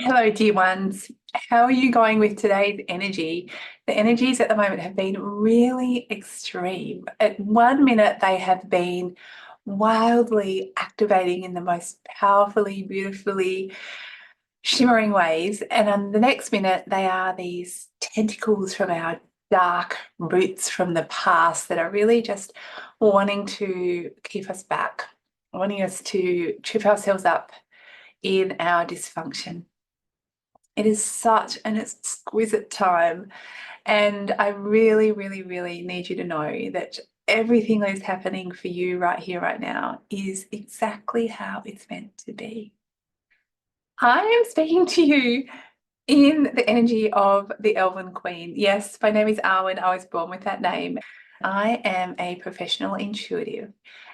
Hello, dear ones. How are you going with today's energy? The energies at the moment have been really extreme. At 1 minute, they have been wildly activating in the most powerfully, beautifully shimmering ways. And on the next minute, they are these tentacles from our dark roots from the past that are really just wanting to keep us back, wanting us to trip ourselves up in our dysfunction. It is such an exquisite time. And I really, really, really need you to know that everything that is happening for you right here, right now, is exactly how it's meant to be. I am speaking to you in the energy of the Elven Queen. Yes, my name is Arwen. I was born with that name. I am a professional intuitive,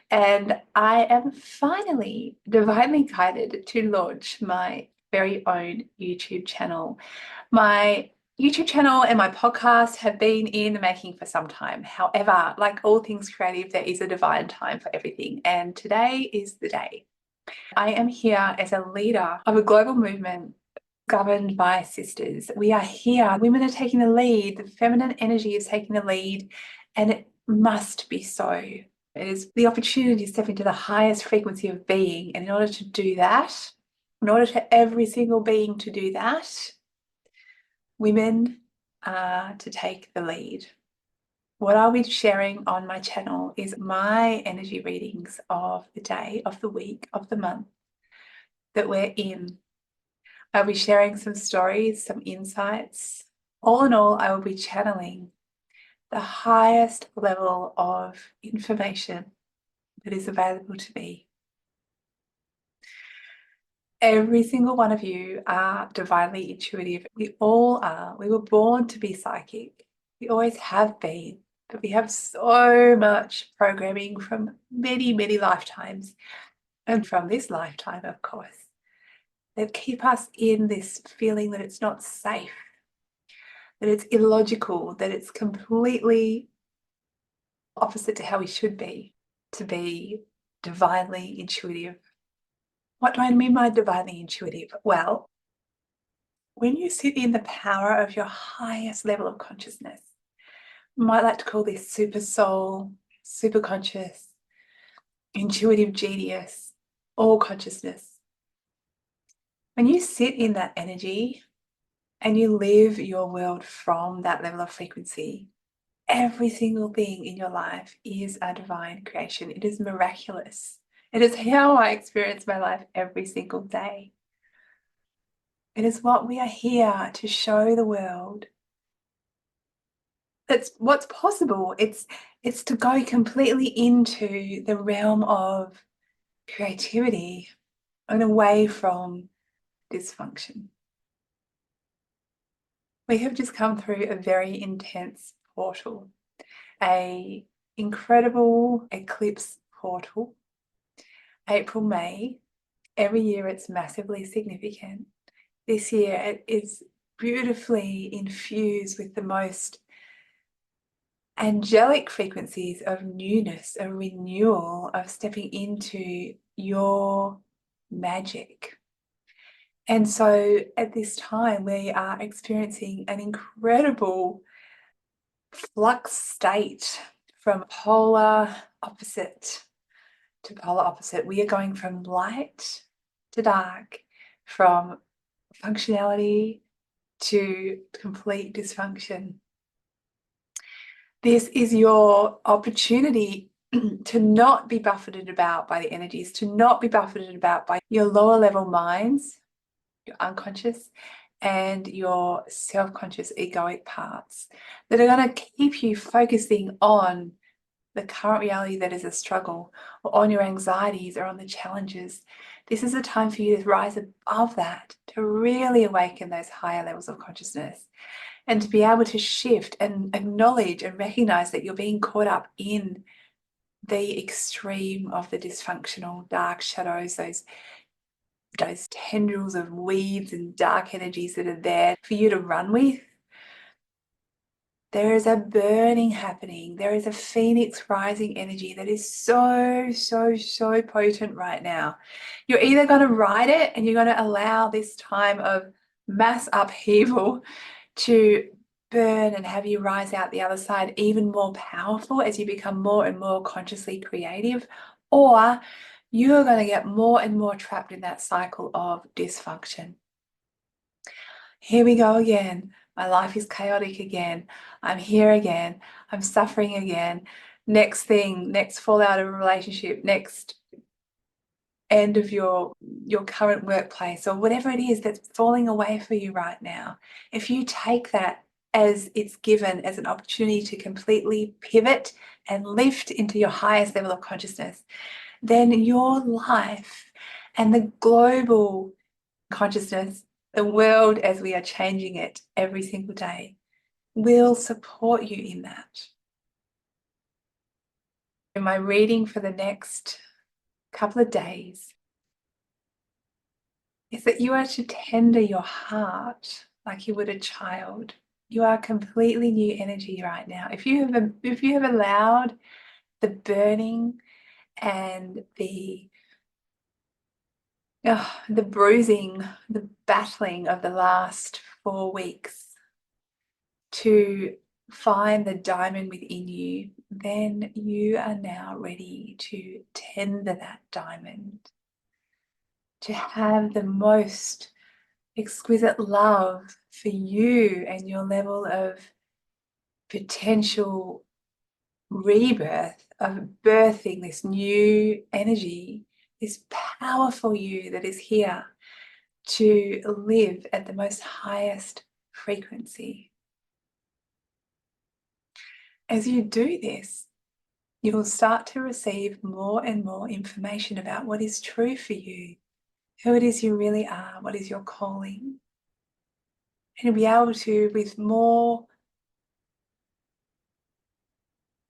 and I am finally divinely guided to launch my very own YouTube channel. My YouTube channel and my podcast have been in the making for some time. However, like all things creative, there is a divine time for everything, and today is the day. I am here as a leader of a global movement governed by sisters. We are here. Women are taking the lead. The feminine energy is taking the lead, and it must be so. It is the opportunity to step into the highest frequency of being. And in order to do that, in order for every single being to do that, women are to take the lead. What I'll be sharing on my channel is my energy readings of the day, of the week, of the month that we're in. I'll be sharing some stories, some insights. All in all, I will be channeling the highest level of information that is available to me. Every single one of you are divinely intuitive. We all are. We were born to be psychic. We always have been. But we have so much programming from many, many lifetimes, and from this lifetime, of course, that keep us in this feeling that it's not safe, that it's illogical, that it's completely opposite to how we should be, to be divinely intuitive. What do I mean by divinely intuitive? Well, when you sit in the power of your highest level of consciousness, you might like to call this super soul, superconscious, intuitive genius, all consciousness. When you sit in that energy and you live your world from that level of frequency, every single thing in your life is a divine creation. It is miraculous. It is how I experience my life every single day. It is what we are here to show the world. That's what's possible. It's to go completely into the realm of creativity and away from dysfunction. We have just come through a very intense portal, an incredible eclipse portal. April, May, every year it's massively significant. This year it is beautifully infused with the most angelic frequencies of newness, of renewal, of stepping into your magic. And so at this time, we are experiencing an incredible flux state from polar opposite to polar opposite. We are going from light to dark, from functionality to complete dysfunction. This is your opportunity to not be buffeted about by the energies, to not be buffeted about by your lower level minds, your unconscious, and your self-conscious egoic parts that are going to keep you focusing on the current reality that is a struggle, or on your anxieties, or on the challenges. This is a time for you to rise above that, to really awaken those higher levels of consciousness, and to be able to shift and acknowledge and recognize that you're being caught up in the extreme of the dysfunctional dark shadows, those tendrils of weeds and dark energies that are there for you to run with. There is a burning happening. There is a phoenix rising energy that is so, so, so potent right now. You're either going to ride it and you're going to allow this time of mass upheaval to burn and have you rise out the other side even more powerful as you become more and more consciously creative, or you're going to get more and more trapped in that cycle of dysfunction. Here we go again. My life is chaotic again. I'm here again. I'm suffering again. Next thing, next fallout of a relationship, next end of your current workplace, or whatever it is that's falling away for you right now. If you take that as it's given as an opportunity to completely pivot and lift into your highest level of consciousness, then your life and the global consciousness, the world as we are changing it every single day, will support you in that. In my reading for the next couple of days is that you are to tender your heart like you would a child. You are completely new energy right now. If you have allowed the burning and the bruising, the battling of the last 4 weeks to find the diamond within you, then you are now ready to tender that diamond, to have the most exquisite love for you and your level of potential rebirth, of birthing this new energy, this powerful you that is here to live at the most highest frequency. As you do this, you will start to receive more and more information about what is true for you, who it is you really are, what is your calling. And you'll be able to, with more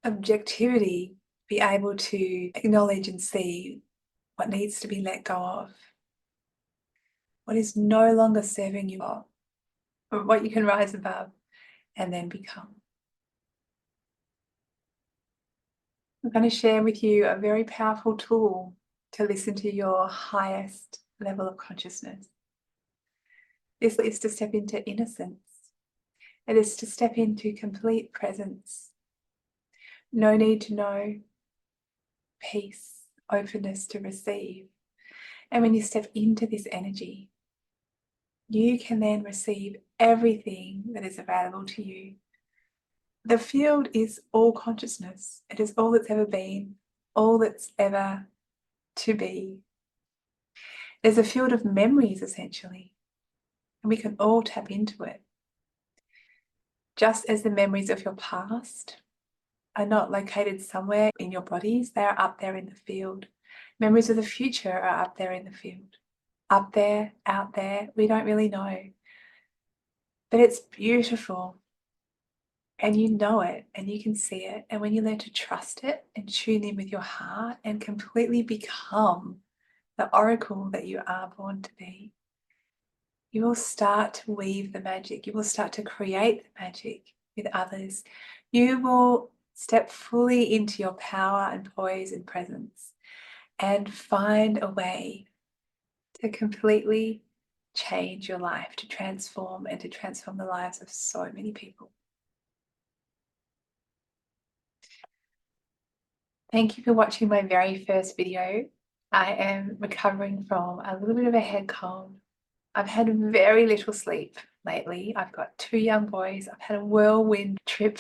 objectivity, be able to acknowledge and see what needs to be let go of, what is no longer serving you well, or what you can rise above and then become. I'm going to share with you a very powerful tool to listen to your highest level of consciousness. This is to step into innocence. It is to step into complete presence. No need to know, peace, openness to receive. And when you step into this energy, you can then receive everything that is available to you. The field is all consciousness. It is all that's ever been, all that's ever to be. There's a field of memories, essentially, and we can all tap into it. Just as the memories of your past are not located somewhere in your bodies, they are up there in the field. Memories of the future are up there in the field. Up there, out there, we don't really know. But it's beautiful. And you know it and you can see it. And when you learn to trust it and tune in with your heart and completely become the oracle that you are born to be, you will start to weave the magic. You will start to create the magic with others. You will step fully into your power and poise and presence and find a way to completely change your life, to transform and to transform the lives of so many people. Thank you for watching my very first video. I am recovering from a little bit of a head cold. I've had very little sleep lately. I've got 2 young boys. I've had a whirlwind trip.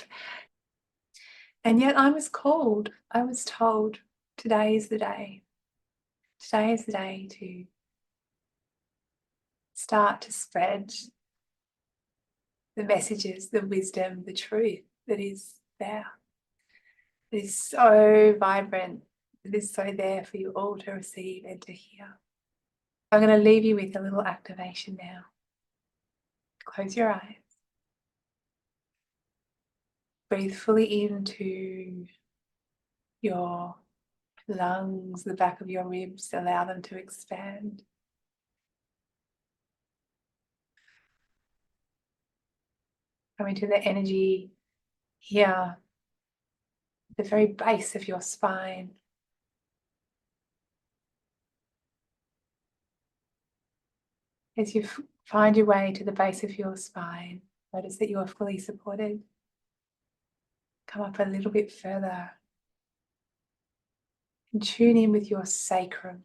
And yet I was called. I was told today is the day. Today is the day to start to spread the messages, the wisdom, the truth that is there. It is so vibrant. It is so there for you all to receive and to hear. I'm going to leave you with a little activation now. Close your eyes. Breathe fully into your lungs, the back of your ribs. Allow them to expand. Come into the energy Here, the very base of your spine. As you find your way to the base of your spine, notice that you are fully supported. Come up a little bit further and tune in with your sacrum.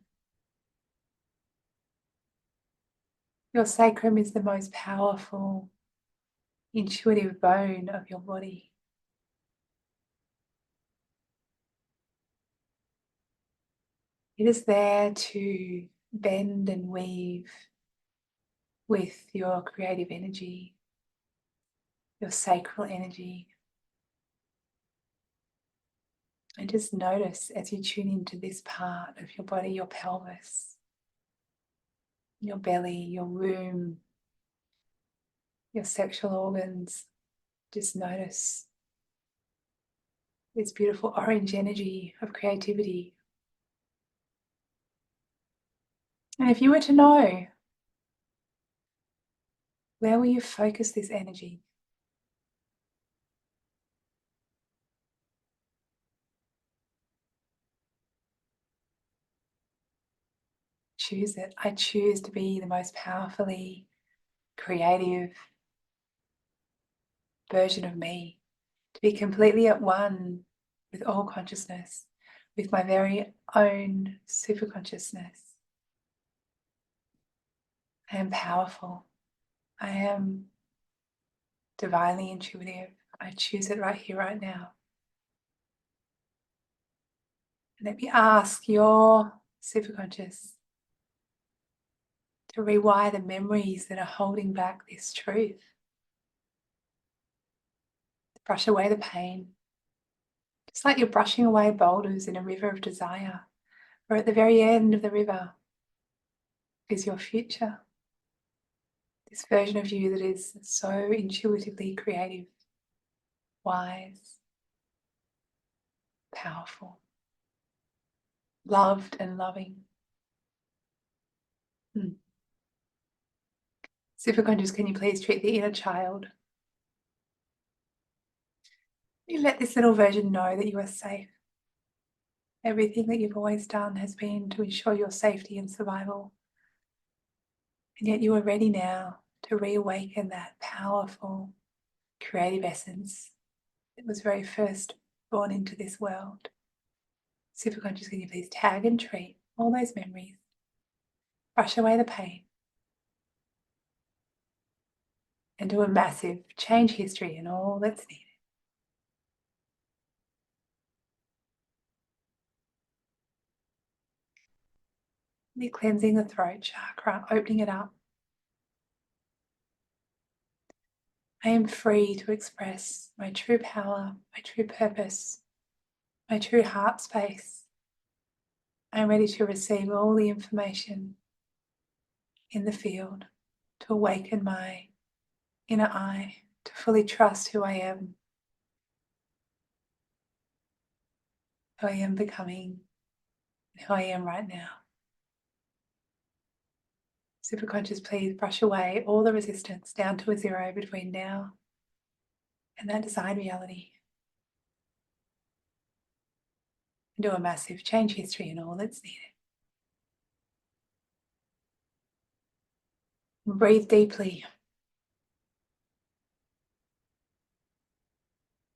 Your sacrum is the most powerful, intuitive bone of your body. It is there to bend and weave with your creative energy, your sacral energy. And just notice as you tune into this part of your body, your pelvis, your belly, your womb, your sexual organs, just notice this beautiful orange energy of creativity. And if you were to know, where will you focus this energy? Choose it. I choose to be the most powerfully creative version of me, to be completely at one with all consciousness, with my very own superconsciousness. I am powerful. I am divinely intuitive. I choose it right here, right now. And let me ask your superconscious to rewire the memories that are holding back this truth. Brush away the pain. Just like you're brushing away boulders in a river of desire, or at the very end of the river is your future. This version of you that is so intuitively creative, wise, powerful, loved and loving. Superconscious, can you please treat the inner child? You let this little version know that you are safe. Everything that you've always done has been to ensure your safety and survival. And yet you are ready now to reawaken that powerful, creative essence that was very first born into this world. Superconscious, can you please tag and treat all those memories? Brush away the pain. And do a massive change history and all that's needed. Be cleansing the throat chakra, opening it up. I am free to express my true power, my true purpose, my true heart space. I am ready to receive all the information in the field, to awaken my inner eye, to fully trust who I am becoming, and who I am right now. Superconscious, please brush away all the resistance down to a zero between now and that desired reality. And do a massive change history and all that's needed. And breathe deeply.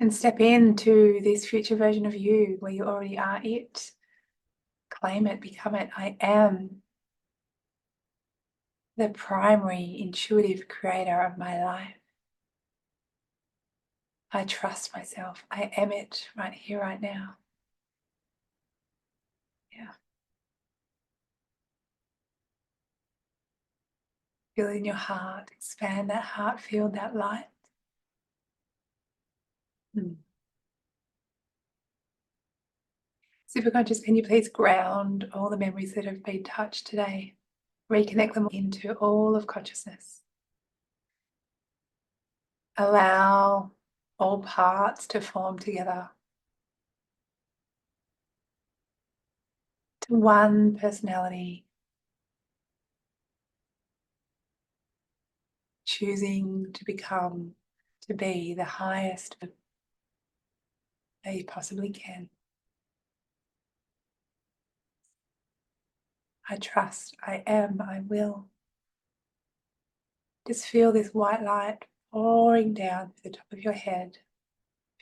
And step into this future version of you where you already are it. Claim it, become it. I am the primary intuitive creator of my life. I trust myself. I am it right here, right now. Yeah. Feel it in your heart. Expand that heart. Feel that light. Superconscious, can you please ground all the memories that have been touched today? Reconnect them into all of consciousness. Allow all parts to form together to one personality, choosing to become, to be the highest that you possibly can. I trust, I am, I will. Just feel this white light pouring down to the top of your head,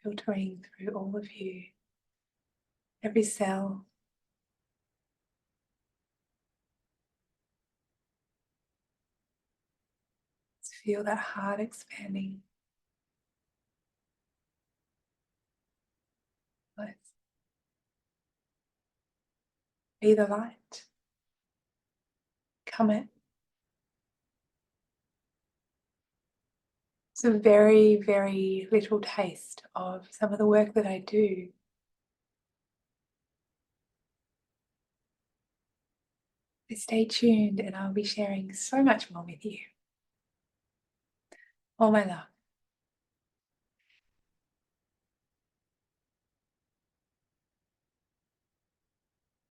filtering through all of you, every cell. Just feel that heart expanding. Let's be the light. Come it. It's a very, very little taste of some of the work that I do. So stay tuned and I'll be sharing so much more with you. All my love.